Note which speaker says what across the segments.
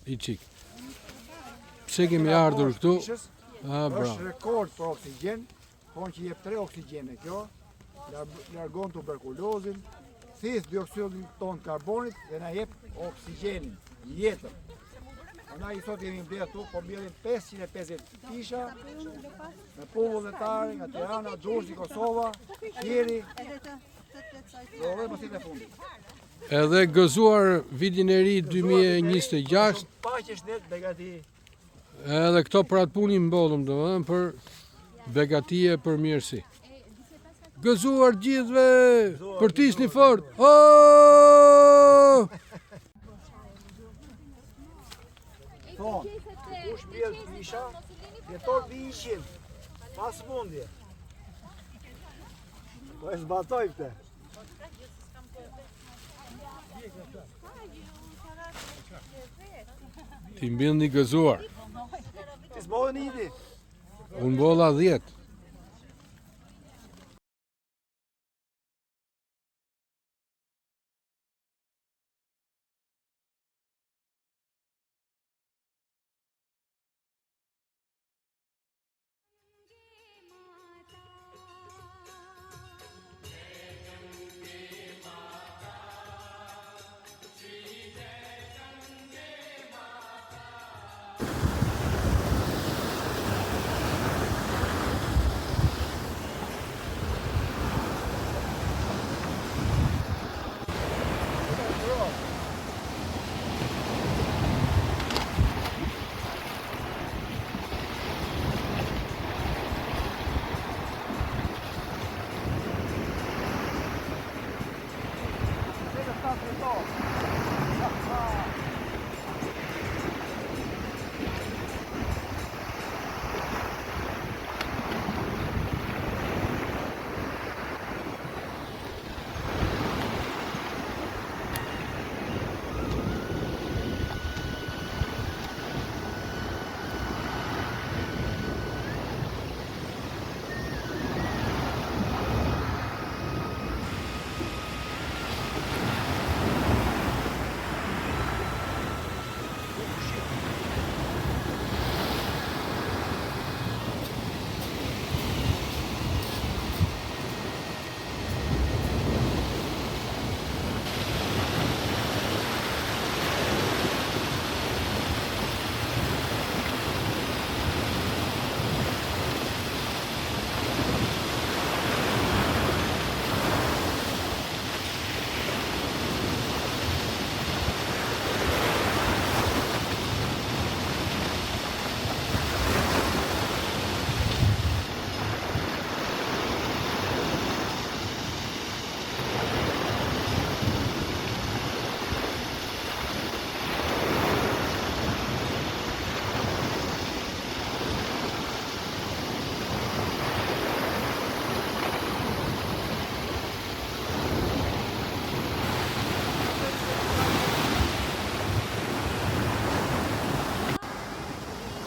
Speaker 1: I qik. Pse kemi ardhur këtu?
Speaker 2: Është rekord për oksigjen, konë që jep 3 oksigjene kjo, largon tuberkulozin, thith dioksidin ton karbonit dhe na jep oksigjenin, jetën. Na i sot jemi mbledhur këtu, po mbjellim 550 fisha me vullnetarë nga Tirana, Durrësi, Kosova, Fieri. Dhe mos i të fundit.
Speaker 1: Edhe gëzuar vitin e ri 2026.
Speaker 2: Paqesh net begati.
Speaker 1: Edhe këto për atë punin mbollëm domethënë për begatie për mirësi. Gëzuar gjithve, përtisni fort. Oh!
Speaker 2: Thonë, kush mbjell fisha, jeton 100, pas mundje. Po e zbatoj këte.
Speaker 1: Ti mbillni gëzuar.
Speaker 2: Ti s'modhe një idi.
Speaker 1: Unë bolla 10.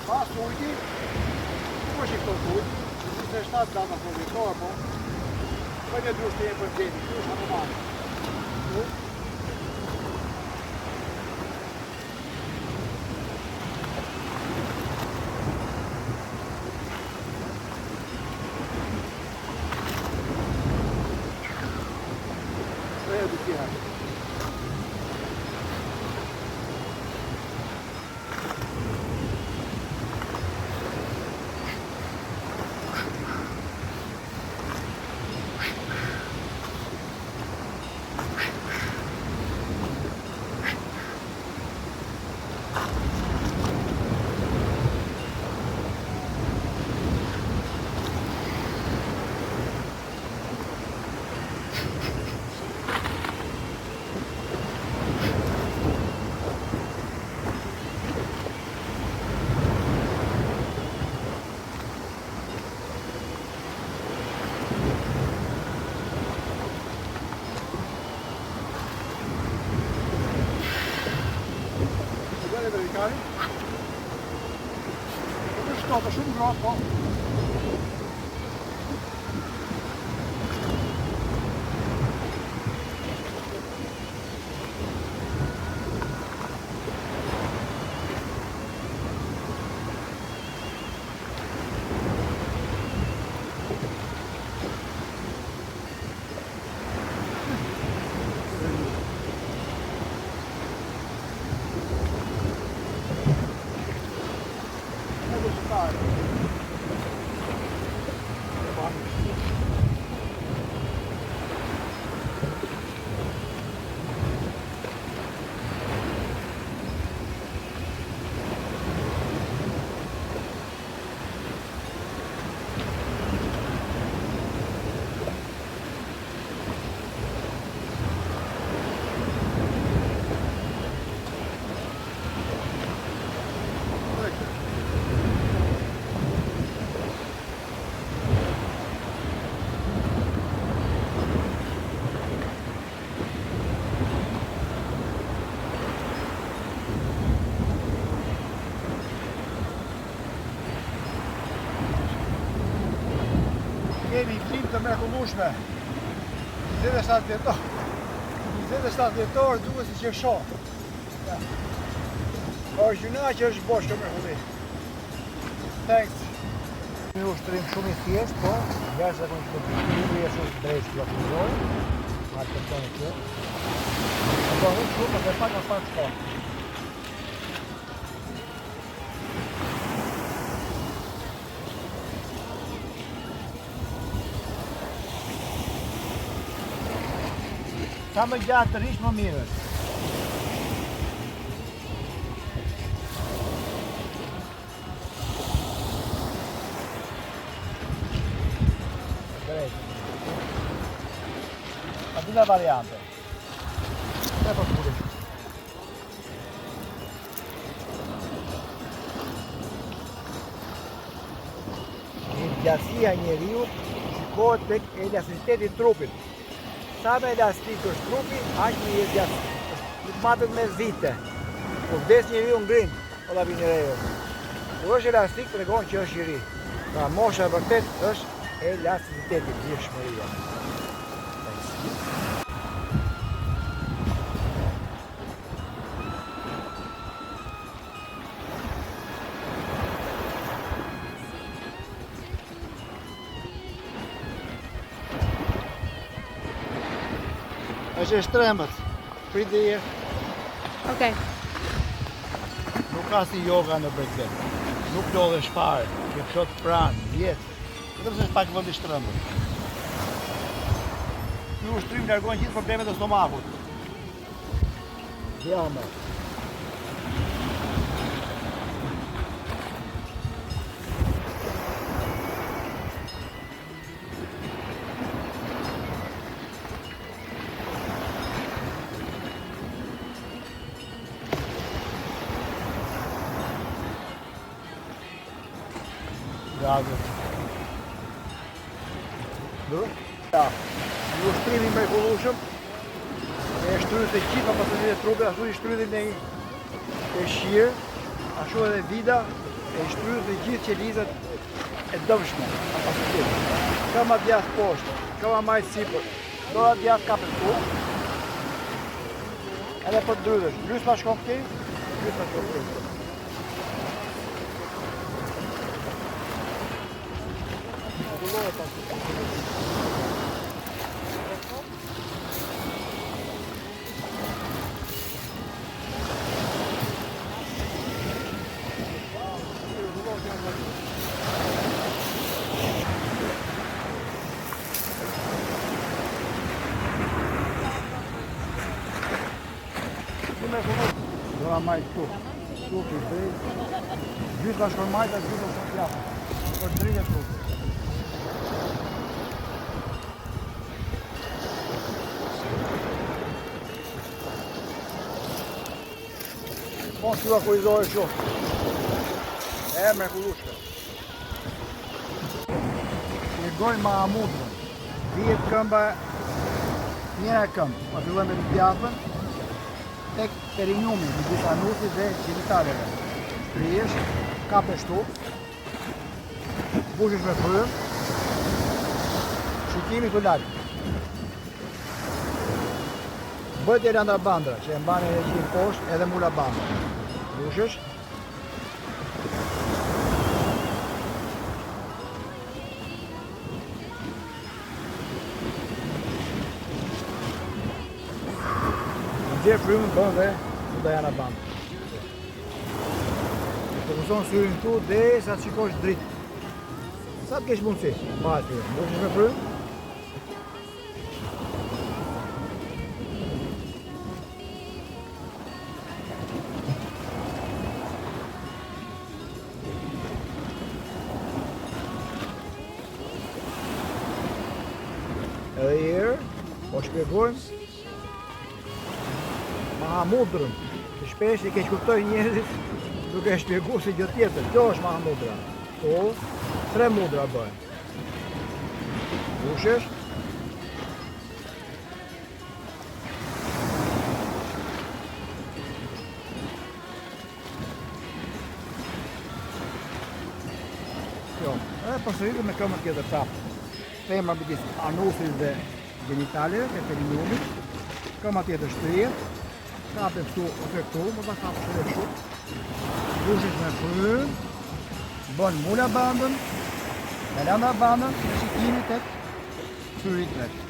Speaker 2: Pas ujti, ku është i këto ujt? 27 dama për vitor, po. Për një drush të jenë për gjeni, ku është anomali. Sve du tjera. Është shkata shumë gratë, po. mrekullueshme. 27 vjetor. 27 vjetor duhet si që shoh. Ja. Është gjuna që është bosh kjo mrekulli. Thanks. Një ushtrim shumë i thjesht, po, jashtë zakonisht është shumë drejt që akumuloj. Martë të tonë kjo. Po, unë shumë, dhe pak shko. Sa më gjatë të rish më mirë është. Drejt. A dita variante. E po t'pullish. Gjatësia e njeriu shikohet tek elasticiteti i trupit. Sa me elastik është trupi, aq më jetë gjatë. Nuk matet me vite. Po vdes njeriu ngrin, o la vini rejo. Kur është elastik, tregon që është i ri. Pra mosha e vërtet është elasticiteti, vjeshmëria. Është shtrembët, prit dhe je.
Speaker 3: Okej.
Speaker 2: Nuk ka si yoga në bregdet. Nuk lodhesh fare, ke plot pranë, vjetë. Vetëm se është pak vend i shtrembët. Ky ushtrim largon gjithë problemet e stomakut. Djama. Bravo. Do? Ja. Ju ushtrimi mrekullueshëm. E shtrydhet e gjitha pasurinë e trupit, ashtu i shtrydhin e shirë, ashtu edhe vida, e shtrydhet e gjithë qelizat e dëmshme. Kama djathtë poshtë, kama majtë sipër, dora djathtë kapet këtu. Edhe po të drydhesh, lysma shkon këtej, lysma shkon këtej. Dora majtë këtu, këtu të drejtë, gjysma shkon majtë, gjysma shkon pjafë, për drejtë e këtu. Po s'u akurizohet shumë. E mrekullueshme. Shpjegoj Mahamudrën. Vihet këmba, njëra këmbë, pa fillojmë me të djathtën, tek perineumi, midis anusit dhe gjenitaleve. Shtrihesh, kapesh tu, mbushesh me frymë, shikimi të lartë. Bëhet e landa bandra, që e mban energjinë poshtë edhe mula bandra. Mbushesh. Nxjerr frymën bën dhe të dajana bandë. Të mëson syrin tu dhe sa të shikosh dritë. Sa të kesh mundësi, mbajt frymën. Mbushesh me frymë. Edhe herë, po shpjegojmë Mahamudrën, që shpesh i keq kuptojnë njerëzit duke e shpjeguar si gjë tjetër. Kjo është Mahamudra. Po, 3 mudra bëhen. Mbushesh. Kjo, e përsëritet me këmbën tjetër prapë. femra midis anusit dhe genitaleve, e perineumit. Këma tjetër shtrihet, kape këtu ose këtu, më ta kapë shtrihet kështu. Bushesh me frymë, bën mula bandën, e lënda bandën me shikimin tek fyrit vet.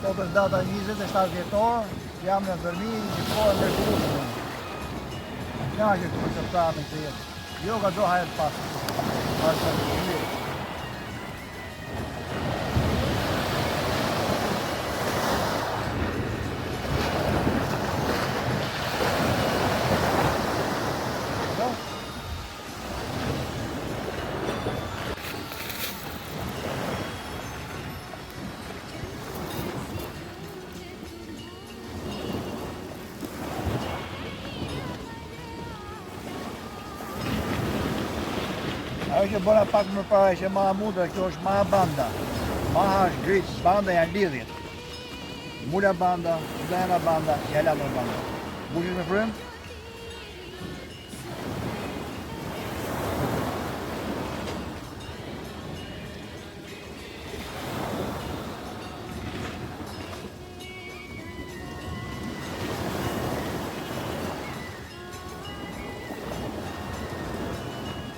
Speaker 2: Sot është data 27 dhjetor, jam në Dërmi, gjithmonë në Mërkurshme. Knaqesh për të pranë këtë jetë. Jo ka do hajet pas. Ajo që bëna pak më para që ma mundë, kjo është ma banda. Ma është gritë, banda janë lidhjet. Mula banda, zena banda, jala në banda. Bushesh me frymë?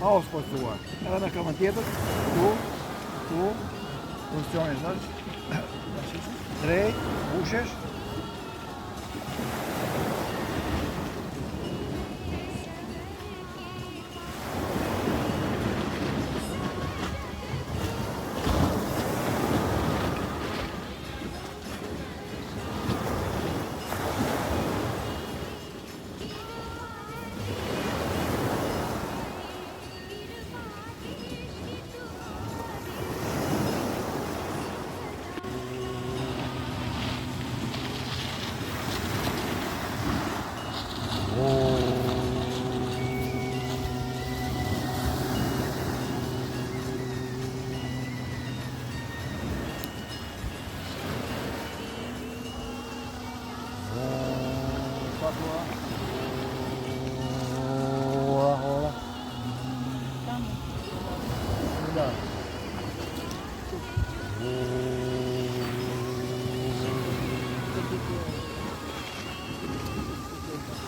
Speaker 2: Paus po thua. Edhe në këmën tjetër, tu, funksionin është, drejt, bushesh.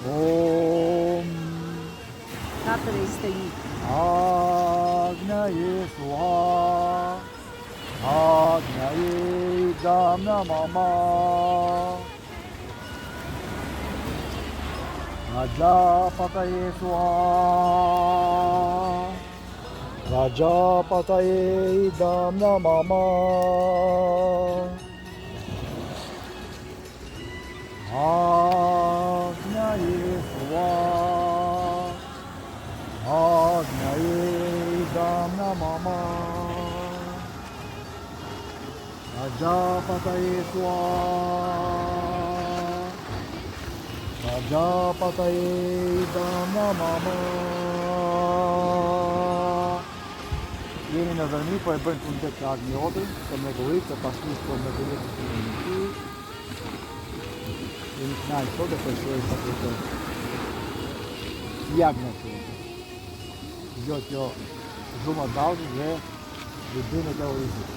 Speaker 2: Om Agnaye Swaha Agnaye Damna Mama Rajapataye Swaha Rajapataye Damna Mama Agnaye Swaha Agnaye Damna Mama Rajapataye Swaha Rajapataye Damna Mama. Jeni në Dërmi, po e bëjnë punë të Agniotën, të mrekullit, të pasnisë për mrekullit të komuniti. Jeni knajë sot e përshojë sa të të jagnë të të. Gjo kjo zhuma dalë dhe dhëmë të orisit.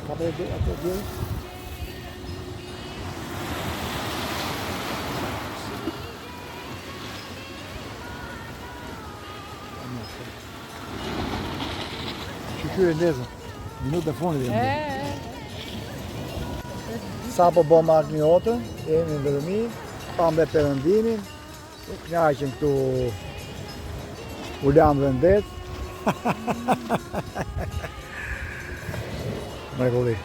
Speaker 2: Ka për e atë të djerë? Qyqyre ndezën, minutë e fundit e ndezën. Sa po bom Agniotën, jemi në Dërmi, pam dhe perëndimin, u knaqen këtu ulam dhe ndet. Mrekulli.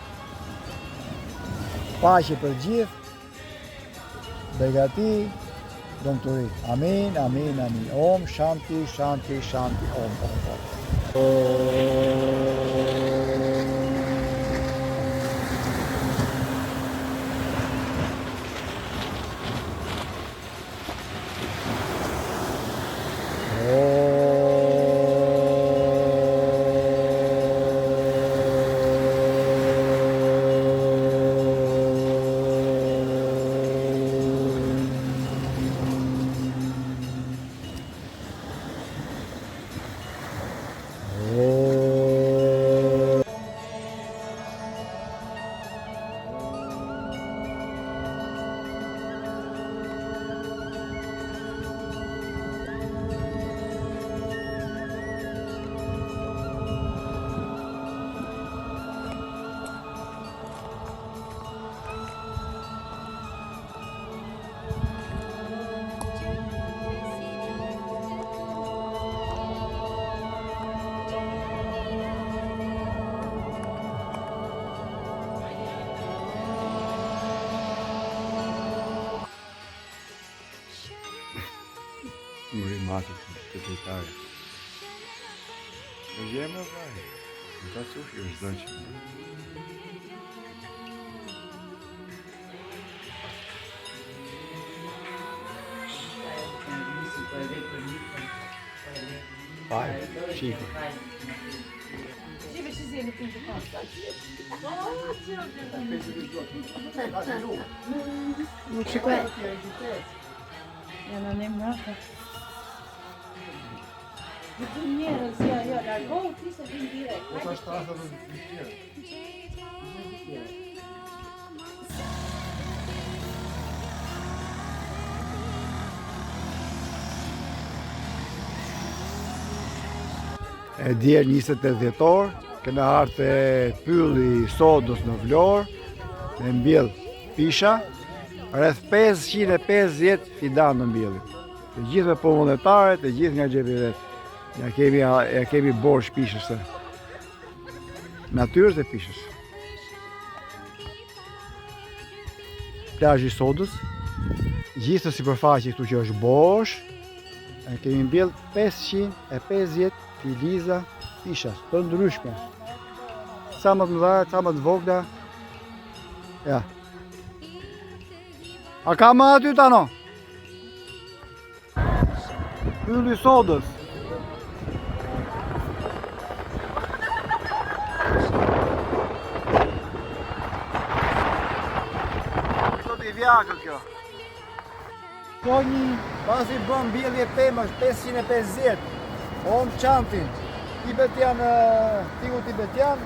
Speaker 2: paqe për gjithë, begati, domturi. Amin, amin, amin. Om, shanti, shanti, shanti, om, om, om.
Speaker 1: Muri matë të dritare. E gjemë vaj, në ta sushi është do që. Vaj, shiko.
Speaker 3: Nuk shikoj. Janë në mbrapa. Këtë njerëz, jo, largohu ti se vin direkt.
Speaker 2: Po ta shtrasë edhe në tjerë. E djerë 28 dhjetor, këna arte pylli sodës në Vlorë, me mbjell pisha, rreth 550 fidan në mbjellit. Të gjithë me vullnetare, të gjithë nga xhepi vet. Ja kemi borsh pishës të natyrës dhe pishës. Plazhi i sodës, gjithë sipërfaqe këtu që është borsh, e kemi mbjell 550 filiza pishas të ndryshme. Sa më të mëdha, sa më të vogla. Ja. A ka më aty tano? Pylli i sodës. Sot i vjakë kjo. Ko një, pasi bën mbjellje pemësh 550. Om Chantin, tibetian, tigu tibetian,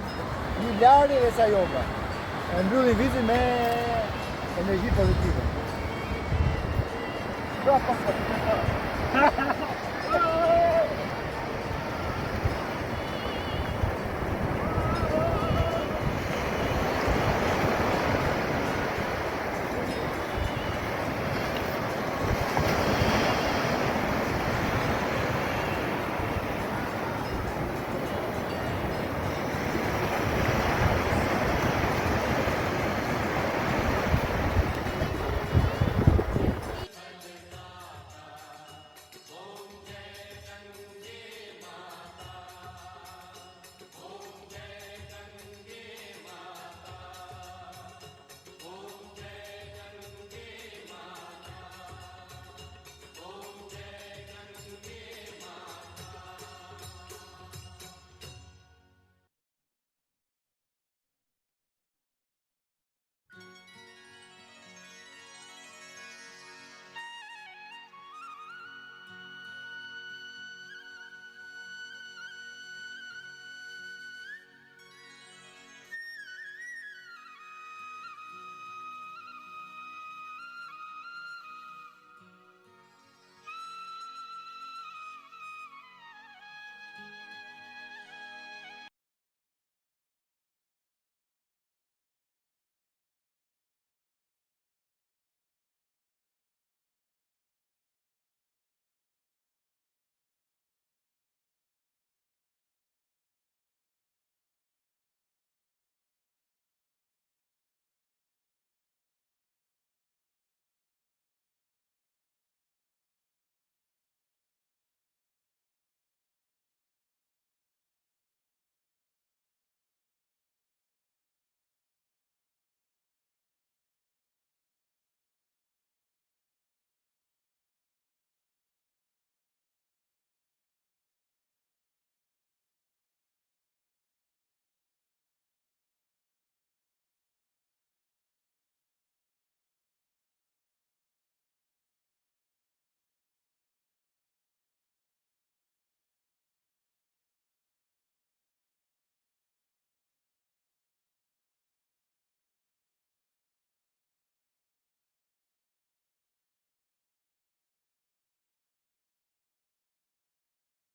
Speaker 2: një lari dhe sa yoga. E mbyllin vitin me energji pozitive. Pra pas ka të